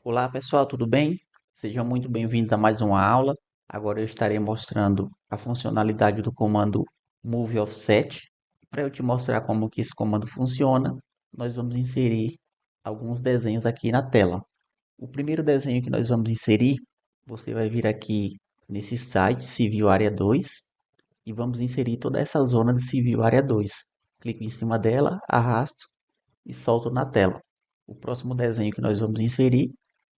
Olá pessoal, tudo bem? Sejam muito bem-vindos a mais uma aula. Agora eu estarei mostrando a funcionalidade do comando Move Offset. Para eu te mostrar como que esse comando funciona, nós vamos inserir alguns desenhos aqui na tela. O primeiro desenho que nós vamos inserir, você vai vir aqui nesse site Civil Área 2 e vamos inserir toda essa zona de Civil Área 2. Clico em cima dela, arrasto e solto na tela. O próximo desenho que nós vamos inserir,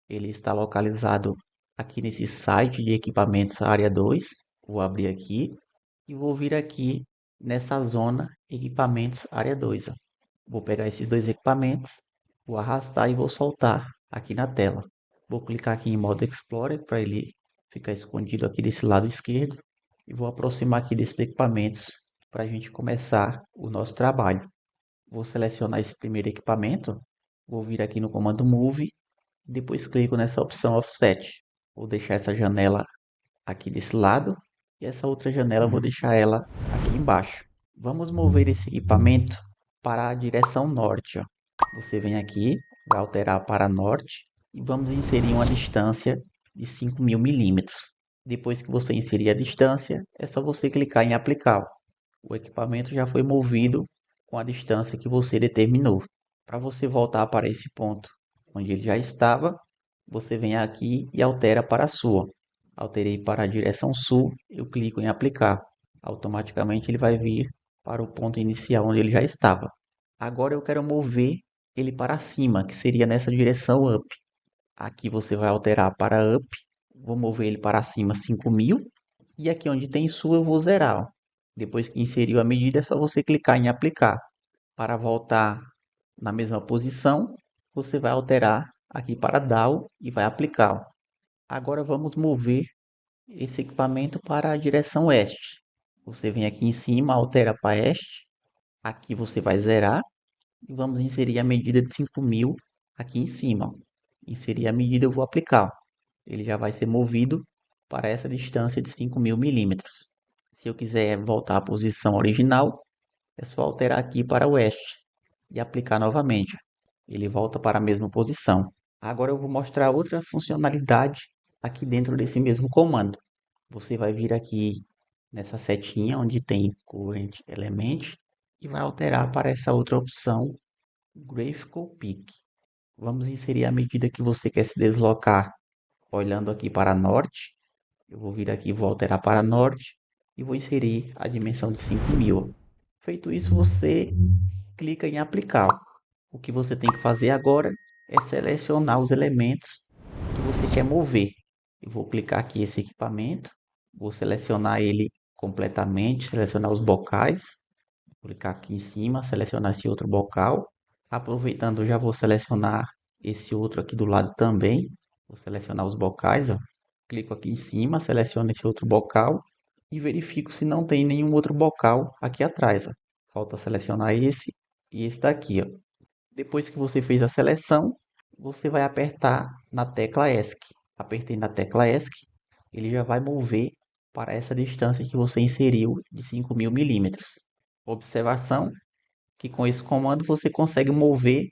ele está localizado aqui nesse site de equipamentos área 2. Vou abrir aqui e vou vir aqui nessa zona equipamentos área 2. Ó. Vou pegar esses dois equipamentos, vou arrastar e vou soltar aqui na tela. Vou clicar aqui em modo Explorer para ele ficar escondido aqui desse lado esquerdo e vou aproximar aqui desses equipamentos para a gente começar o nosso trabalho. Vou selecionar esse primeiro equipamento, vou vir aqui no comando Move, depois clico nessa opção Offset. Vou deixar essa janela aqui desse lado e essa outra janela eu vou deixar ela aqui embaixo. Vamos mover esse equipamento para a direção norte. Ó. Você vem aqui, vai alterar para norte e vamos inserir uma distância de 5.000 milímetros. Depois que você inserir a distância, é só você clicar em aplicar. O equipamento já foi movido com a distância que você determinou. Para você voltar para esse ponto onde ele já estava, você vem aqui e altera para a sul. Alterei para a direção sul, eu clico em aplicar. Automaticamente ele vai vir para o ponto inicial onde ele já estava. Agora eu quero mover ele para cima, que seria nessa direção up. Aqui você vai alterar para up, vou mover ele para cima 5.000 e aqui onde tem sul eu vou zerar. Ó. Depois que inseriu a medida é só você clicar em aplicar. Para voltar na mesma posição, você vai alterar aqui para down e vai aplicar. Ó. Agora vamos mover esse equipamento para a direção oeste. Você vem aqui em cima, altera para este. Aqui você vai zerar e vamos inserir a medida de 5.000 aqui em cima. Inserir a medida, eu vou aplicar. Ele já vai ser movido para essa distância de 5.000 milímetros. Se eu quiser voltar à posição original, é só alterar aqui para oeste e aplicar novamente. Ele volta para a mesma posição. Agora eu vou mostrar outra funcionalidade aqui dentro desse mesmo comando. Você vai vir aqui nessa setinha onde tem Current Element e vai alterar para essa outra opção Graphical Peak. Vamos inserir a medida que você quer se deslocar olhando aqui para norte. Eu vou vir aqui, vou alterar para norte e vou inserir a dimensão de 5.000. Feito isso, você clica em aplicar. O que você tem que fazer agora é selecionar os elementos que você quer mover. Eu vou clicar aqui esse equipamento, vou selecionar ele completamente, selecionar os bocais, vou clicar aqui em cima, selecionar esse outro bocal. Aproveitando, já vou selecionar esse outro aqui do lado também. Vou selecionar os bocais, ó. Clico aqui em cima, seleciono esse outro bocal e verifico se não tem nenhum outro bocal aqui atrás, ó. Falta selecionar esse e esse daqui, ó. Depois que você fez a seleção, você vai apertar na tecla ESC. Apertei na tecla ESC, ele já vai mover para essa distância que você inseriu de 5.000 milímetros. Observação que com esse comando você consegue mover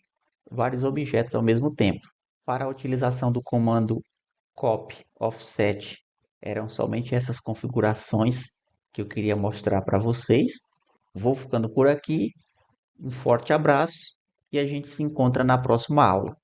vários objetos ao mesmo tempo. Para a utilização do comando copy offset, eram somente essas configurações que eu queria mostrar para vocês. Vou ficando por aqui. Um forte abraço e a gente se encontra na próxima aula.